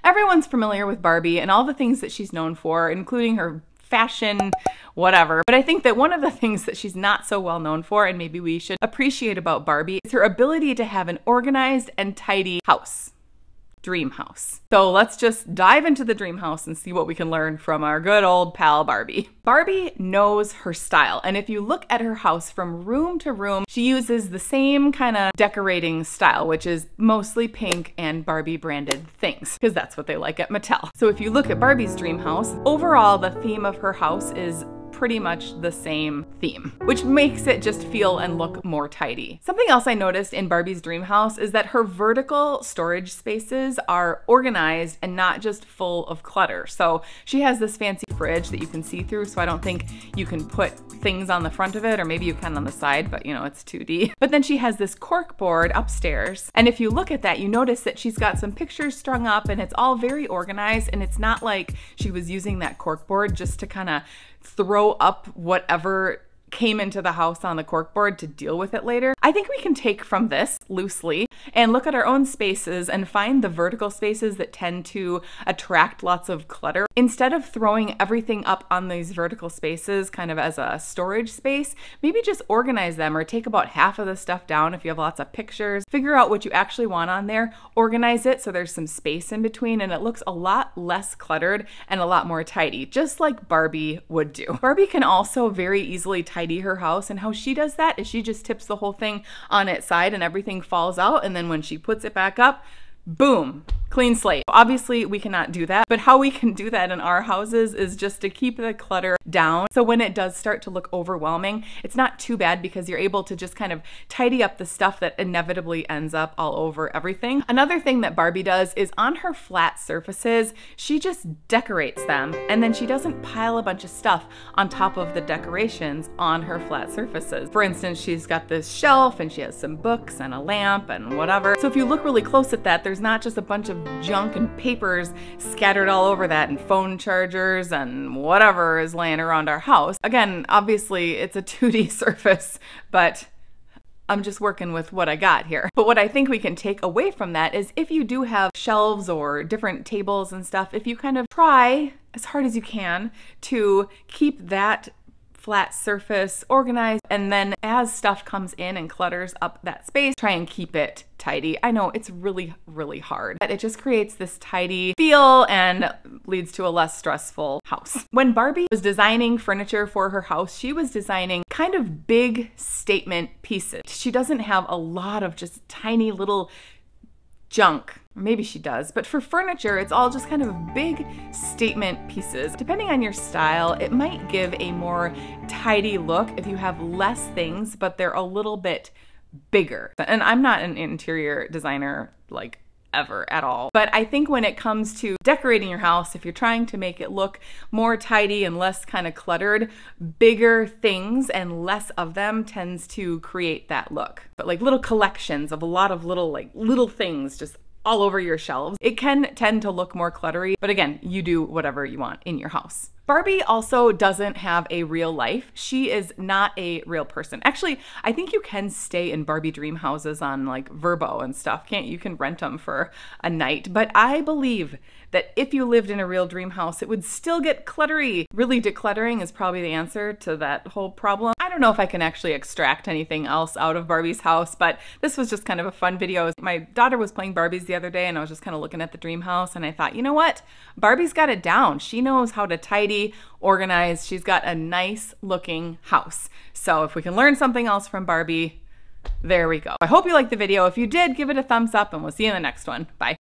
Everyone's familiar with Barbie and all the things that she's known for, including her fashion, whatever. But I think that one of the things that she's not so well known for, and maybe we should appreciate about Barbie, is her ability to have an organized and tidy house. Dream house. So let's just dive into the dream house and see what we can learn from our good old pal Barbie. Barbie knows her style, and if you look at her house from room to room, she uses the same kind of decorating style, which is mostly pink and Barbie branded things, because that's what they like at Mattel. So if you look at Barbie's dream house, overall the theme of her house is pretty much the same theme, which makes it just feel and look more tidy. Something else I noticed in Barbie's dream house is that her vertical storage spaces are organized and not just full of clutter. So she has this fancy fridge that you can see through, so I don't think you can put things on the front of it, or maybe you can on the side, but you know, it's 2D. But then she has this cork board upstairs, and if you look at that, you notice that she's got some pictures strung up and it's all very organized, and it's not like she was using that cork board just to kind of throw up whatever came into the house on the corkboard to deal with it later. I think we can take from this loosely and look at our own spaces and find the vertical spaces that tend to attract lots of clutter. Instead of throwing everything up on these vertical spaces kind of as a storage space, maybe just organize them, or take about half of the stuff down if you have lots of pictures. Figure out what you actually want on there, organize it so there's some space in between, and it looks a lot less cluttered and a lot more tidy, just like Barbie would do. Barbie can also very easily tidy her house, and how she does that is she just tips the whole thing on its side and everything falls out, and then when she puts it back up, boom, clean slate. Obviously we cannot do that, but how we can do that in our houses is just to keep the clutter down. So when it does start to look overwhelming, it's not too bad because you're able to just kind of tidy up the stuff that inevitably ends up all over everything. Another thing that Barbie does is on her flat surfaces, she just decorates them, and then she doesn't pile a bunch of stuff on top of the decorations on her flat surfaces. For instance, she's got this shelf and she has some books and a lamp and whatever. So if you look really close at that, there's not just a bunch of junk and papers scattered all over that, and phone chargers and whatever is laying around our house. Again, obviously it's a 2D surface, but I'm just working with what I got here. But what I think we can take away from that is if you do have shelves or different tables and stuff, if you kind of try as hard as you can to keep that flat surface organized, and then as stuff comes in and clutters up that space, try and keep it tidy. I know it's really, really hard, but it just creates this tidy feel and leads to a less stressful house. When Barbie was designing furniture for her house, she was designing kind of big statement pieces. She doesn't have a lot of just tiny little junk. Maybe she does, but for furniture, it's all just kind of big statement pieces. Depending on your style, it might give a more tidy look if you have less things, but they're a little bit bigger. And I'm not an interior designer like ever at all. But I think when it comes to decorating your house, if you're trying to make it look more tidy and less kind of cluttered, bigger things and less of them tends to create that look. But like little collections of a lot of little things just all over your shelves, it can tend to look more cluttery. But again, you do whatever you want in your house. Barbie also doesn't have a real life. She is not a real person. Actually, I think you can stay in Barbie dream houses on like Vrbo and stuff. You can rent them for a night. But I believe that if you lived in a real dream house, it would still get cluttery. Really decluttering is probably the answer to that whole problem. I don't know if I can actually extract anything else out of Barbie's house, but this was just kind of a fun video. My daughter was playing Barbies the other day and I was just kind of looking at the dream house and I thought, you know what? Barbie's got it down. She knows how to tidy, organize. She's got a nice looking house. So if we can learn something else from Barbie, there we go. I hope you liked the video. If you did, give it a thumbs up and we'll see you in the next one. Bye.